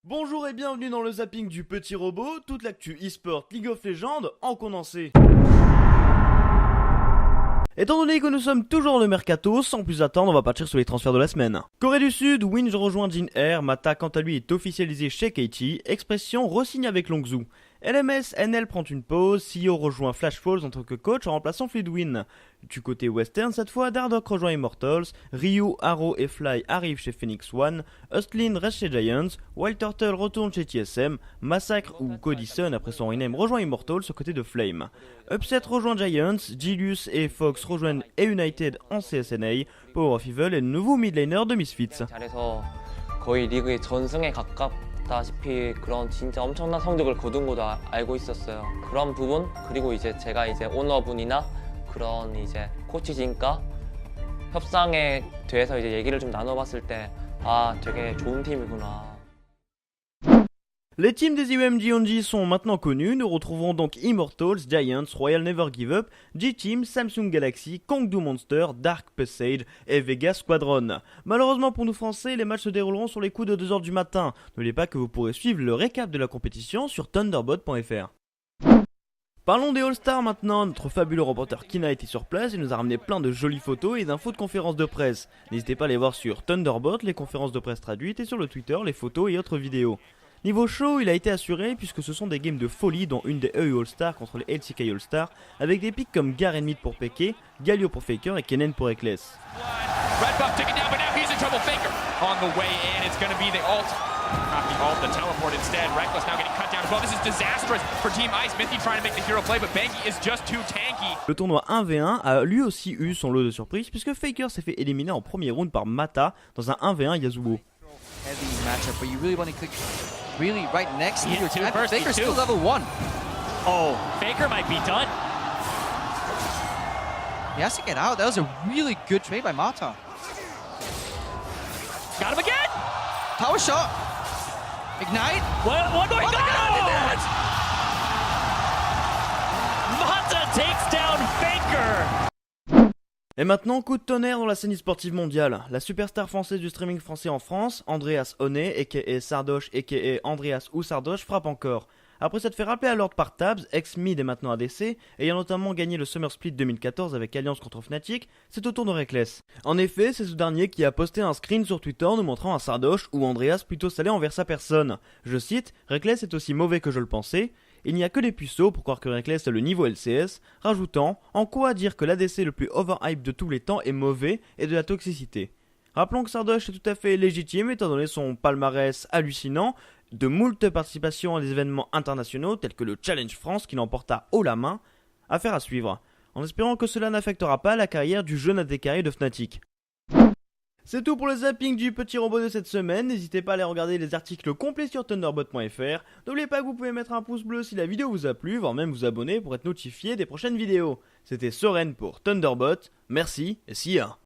Bonjour et bienvenue dans le zapping du petit robot, toute l'actu e-sport League of Legends en condensé. Étant donné que nous sommes toujours dans le mercato, sans plus attendre, on va partir sur les transferts de la semaine. Corée du Sud, Winge rejoint Jin Air, Mata quant à lui est officialisé chez KT, Expression re-signe avec Longzhou. LMS NL prend une pause, CEO rejoint Flash Falls en tant que coach en remplaçant Fleetwin. Du côté western cette fois, Dardock rejoint Immortals, Ryu, Arrow et Fly arrivent chez Phoenix One, Hustlin reste chez Giants, Wild Turtle retourne chez TSM, Massacre ou Cody Sun après son rename rejoint Immortals aux côtés de Flame. Upset rejoint Giants, Gilius et Fox rejoignent A-United en CSNA, Power of Evil est le nouveau midlaner de Misfits. 잘해서 거의 리그의 전승에 가깝다시피 그런 진짜 엄청난 성적을 거둔 것도 알고 있었어요. 그런 부분 그리고 이제 제가 이제 오너분이나 그런 이제 코치진과 협상에 대해서 이제 얘기를 좀 나눠봤을 때 되게 좋은 팀이구나. Les teams des UMG Onji sont maintenant connus, nous retrouvons donc Immortals, Giants, Royal Never Give Up, G-Team, Samsung Galaxy, Kongdu Monster, Dark Passage et Vega Squadron. Malheureusement pour nous français, les matchs se dérouleront sur les coups de 2h du matin. N'oubliez pas que vous pourrez suivre le récap de la compétition sur thunderbot.fr. Parlons des All-Stars maintenant, notre fabuleux reporter Kina était sur place et nous a ramené plein de jolies photos et d'infos de conférences de presse. N'hésitez pas à les voir sur Thunderbot, les conférences de presse traduites et sur le Twitter, les photos et autres vidéos. Niveau show, il a été assuré puisque ce sont des games de folie dont une des EU All-Stars contre les LCK All-Stars avec des pics comme Garen Mid pour Peke, Galio pour Faker et Kennen pour Ekles. The teleport instead. Reckless now getting cut down as well. This is disastrous for Team Ice. Mithy trying to make the hero play, but Banky is just too tanky. Le tournoi 1v1 a lui aussi eu son lot de surprises puisque Faker s'est fait éliminer en premier round par Mata dans un 1v1 Yasuo. Heavy matchup, but you really want to click really right next to your team. First, Faker's still level 1. Oh, Faker might be done. He has to get out. That was a really good trade by Mata. Got him again. Power shot. Ignite. One more. Oh my God, Mata takes down Faker. Et maintenant, coup de tonnerre dans la scène e-sportive mondiale. La superstar française du streaming français en France, Andreas Honnet, aka Sardoche, aka Andreas ou Sardoche, frappe encore. Après s'être fait rappeler à l'ordre par Tabs, ex-mid et maintenant ADC, ayant notamment gagné le Summer Split 2014 avec Alliance contre Fnatic, c'est au tour de Reckless. En effet, c'est ce dernier qui a posté un screen sur Twitter nous montrant un Sardoche ou Andreas plutôt salé envers sa personne. Je cite, Reckless est aussi mauvais que je le pensais. Il n'y a que les puceaux pour croire que Reckless a le niveau LCS, rajoutant en quoi dire que l'ADC le plus overhype de tous les temps est mauvais et de la toxicité. Rappelons que Sardoche est tout à fait légitime étant donné son palmarès hallucinant, de moult participations à des événements internationaux tels que le Challenge France qui l'emporta haut la main, affaire à suivre, en espérant que cela n'affectera pas la carrière du jeune AD carré de Fnatic. C'est tout pour le zapping du petit robot de cette semaine, n'hésitez pas à aller regarder les articles complets sur thunderbot.fr, n'oubliez pas que vous pouvez mettre un pouce bleu si la vidéo vous a plu, voire même vous abonner pour être notifié des prochaines vidéos. C'était Soren pour Thunderbot, merci et see ya.